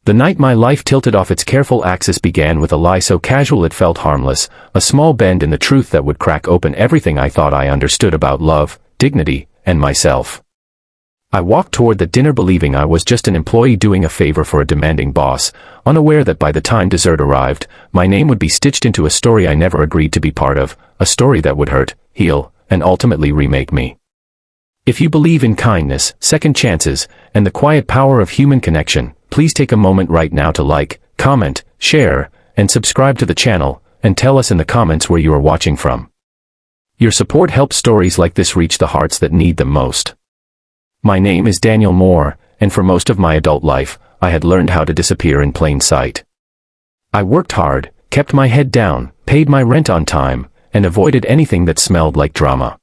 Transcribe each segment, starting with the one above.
The night my life tilted off its careful axis began with a lie so casual it felt harmless, a small bend in the truth that would crack open everything I thought I understood about love, dignity, and myself. I walked toward the dinner believing I was just an employee doing a favor for a demanding boss, unaware that by the time dessert arrived, my name would be stitched into a story I never agreed to be part of, a story that would hurt, heal, and ultimately remake me. If you believe in kindness, second chances, and the quiet power of human connection, please take a moment right now to like, comment, share, and subscribe to the channel, and tell us in the comments where you are watching from. Your support helps stories like this reach the hearts that need them most. My name is Daniel Moore, and for most of my adult life, I had learned how to disappear in plain sight. I worked hard, kept my head down, paid my rent on time, and avoided anything that smelled like drama.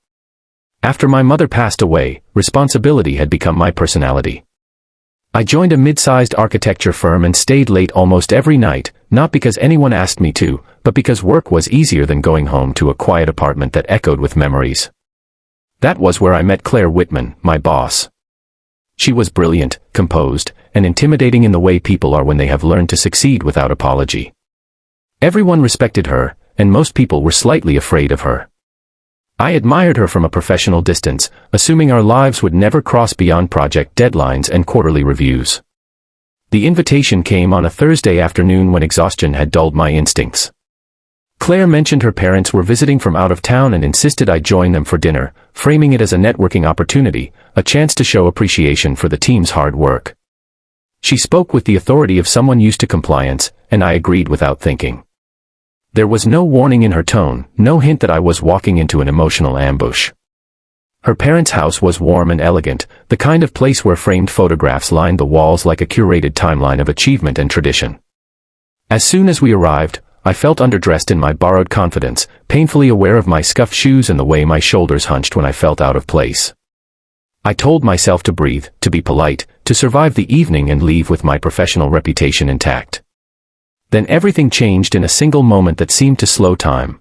After my mother passed away, responsibility had become my personality. I joined a mid-sized architecture firm and stayed late almost every night, not because anyone asked me to, but because work was easier than going home to a quiet apartment that echoed with memories. That was where I met Claire Whitman, my boss. She was brilliant, composed, and intimidating in the way people are when they have learned to succeed without apology. Everyone respected her, and most people were slightly afraid of her. I admired her from a professional distance, assuming our lives would never cross beyond project deadlines and quarterly reviews. The invitation came on a Thursday afternoon when exhaustion had dulled my instincts. Claire mentioned her parents were visiting from out of town and insisted I join them for dinner, framing it as a networking opportunity, a chance to show appreciation for the team's hard work. She spoke with the authority of someone used to compliance, and I agreed without thinking. There was no warning in her tone, no hint that I was walking into an emotional ambush. Her parents' house was warm and elegant, the kind of place where framed photographs lined the walls like a curated timeline of achievement and tradition. As soon as we arrived, I felt underdressed in my borrowed confidence, painfully aware of my scuffed shoes and the way my shoulders hunched when I felt out of place. I told myself to breathe, to be polite, to survive the evening and leave with my professional reputation intact. Then everything changed in a single moment that seemed to slow time.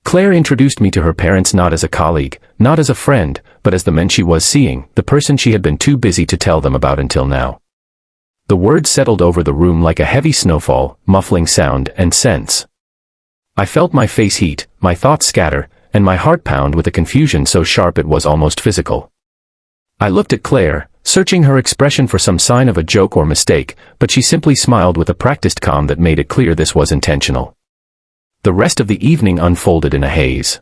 Claire introduced me to her parents not as a colleague, not as a friend, but as the man she was seeing, the person she had been too busy to tell them about until now. The words settled over the room like a heavy snowfall, muffling sound and sense. I felt my face heat, my thoughts scatter, and my heart pound with a confusion so sharp it was almost physical. I looked at Claire, searching her expression for some sign of a joke or mistake, but she simply smiled with a practiced calm that made it clear this was intentional. The rest of the evening unfolded in a haze.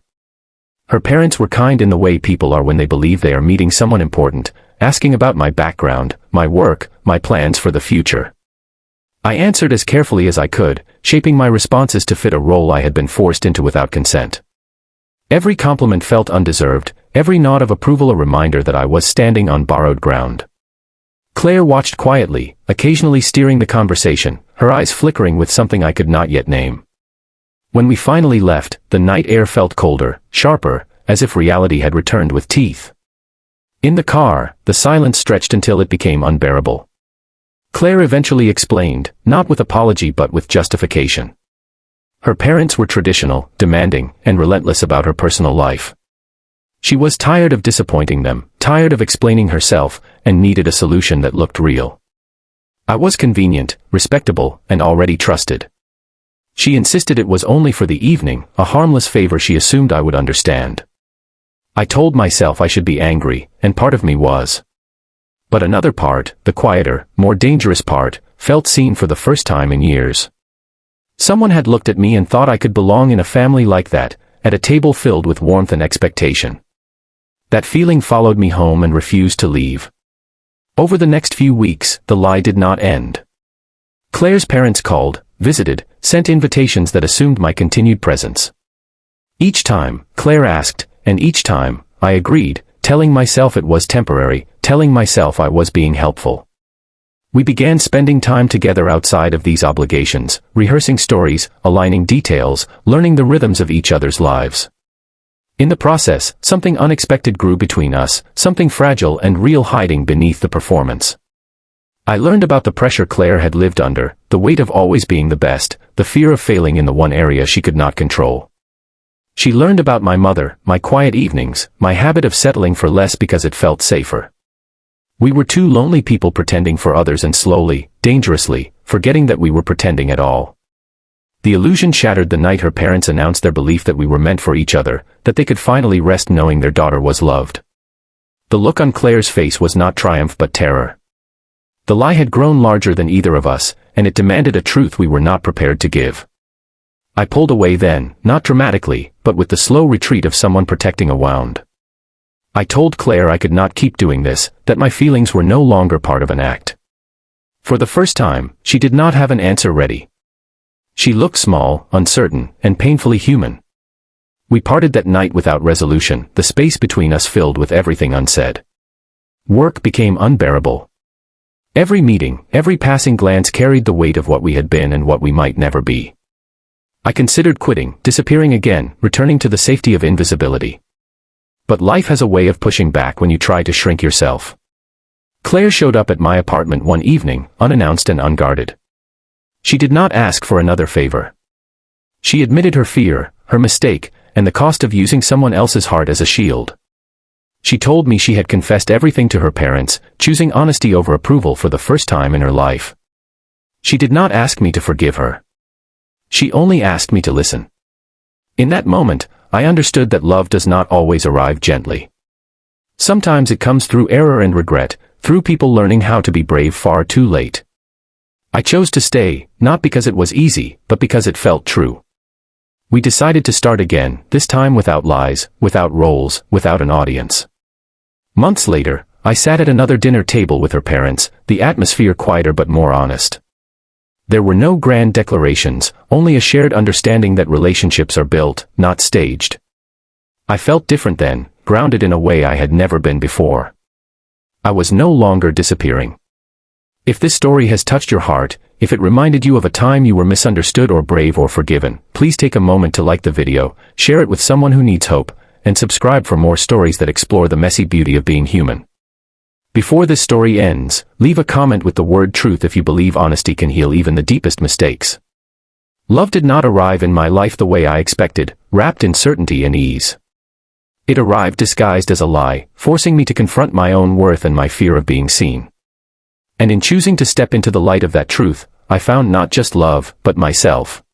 Her parents were kind in the way people are when they believe they are meeting someone important, asking about my background, my work, my plans for the future. I answered as carefully as I could, shaping my responses to fit a role I had been forced into without consent. Every compliment felt undeserved, every nod of approval a reminder that I was standing on borrowed ground. Claire watched quietly, occasionally steering the conversation, her eyes flickering with something I could not yet name. When we finally left, the night air felt colder, sharper, as if reality had returned with teeth. In the car, the silence stretched until it became unbearable. Claire eventually explained, not with apology but with justification. Her parents were traditional, demanding, and relentless about her personal life. She was tired of disappointing them, tired of explaining herself, and needed a solution that looked real. I was convenient, respectable, and already trusted. She insisted it was only for the evening, a harmless favor she assumed I would understand. I told myself I should be angry, and part of me was. But another part, the quieter, more dangerous part, felt seen for the first time in years. Someone had looked at me and thought I could belong in a family like that, at a table filled with warmth and expectation. That feeling followed me home and refused to leave. Over the next few weeks, the lie did not end. Claire's parents called, visited, sent invitations that assumed my continued presence. Each time, Claire asked, and each time, I agreed, telling myself it was temporary, telling myself I was being helpful. We began spending time together outside of these obligations, rehearsing stories, aligning details, learning the rhythms of each other's lives. In the process, something unexpected grew between us, something fragile and real hiding beneath the performance. I learned about the pressure Claire had lived under, the weight of always being the best, the fear of failing in the one area she could not control. She learned about my mother, my quiet evenings, my habit of settling for less because it felt safer. We were two lonely people pretending for others and slowly, dangerously, forgetting that we were pretending at all. The illusion shattered the night her parents announced their belief that we were meant for each other, that they could finally rest knowing their daughter was loved. The look on Claire's face was not triumph but terror. The lie had grown larger than either of us, and it demanded a truth we were not prepared to give. I pulled away then, not dramatically, but with the slow retreat of someone protecting a wound. I told Claire I could not keep doing this, that my feelings were no longer part of an act. For the first time, she did not have an answer ready. She looked small, uncertain, and painfully human. We parted that night without resolution, the space between us filled with everything unsaid. Work became unbearable. Every meeting, every passing glance carried the weight of what we had been and what we might never be. I considered quitting, disappearing again, returning to the safety of invisibility. But life has a way of pushing back when you try to shrink yourself. Claire showed up at my apartment one evening, unannounced and unguarded. She did not ask for another favor. She admitted her fear, her mistake, and the cost of using someone else's heart as a shield. She told me she had confessed everything to her parents, choosing honesty over approval for the first time in her life. She did not ask me to forgive her. She only asked me to listen. In that moment, I understood that love does not always arrive gently. Sometimes it comes through error and regret, through people learning how to be brave far too late. I chose to stay, not because it was easy, but because it felt true. We decided to start again, this time without lies, without roles, without an audience. Months later, I sat at another dinner table with her parents, the atmosphere quieter but more honest. There were no grand declarations, only a shared understanding that relationships are built, not staged. I felt different then, grounded in a way I had never been before. I was no longer disappearing. If this story has touched your heart, if it reminded you of a time you were misunderstood or brave or forgiven, please take a moment to like the video, share it with someone who needs hope, and subscribe for more stories that explore the messy beauty of being human. Before this story ends, leave a comment with the word truth if you believe honesty can heal even the deepest mistakes. Love did not arrive in my life the way I expected, wrapped in certainty and ease. It arrived disguised as a lie, forcing me to confront my own worth and my fear of being seen. And in choosing to step into the light of that truth, I found not just love, but myself.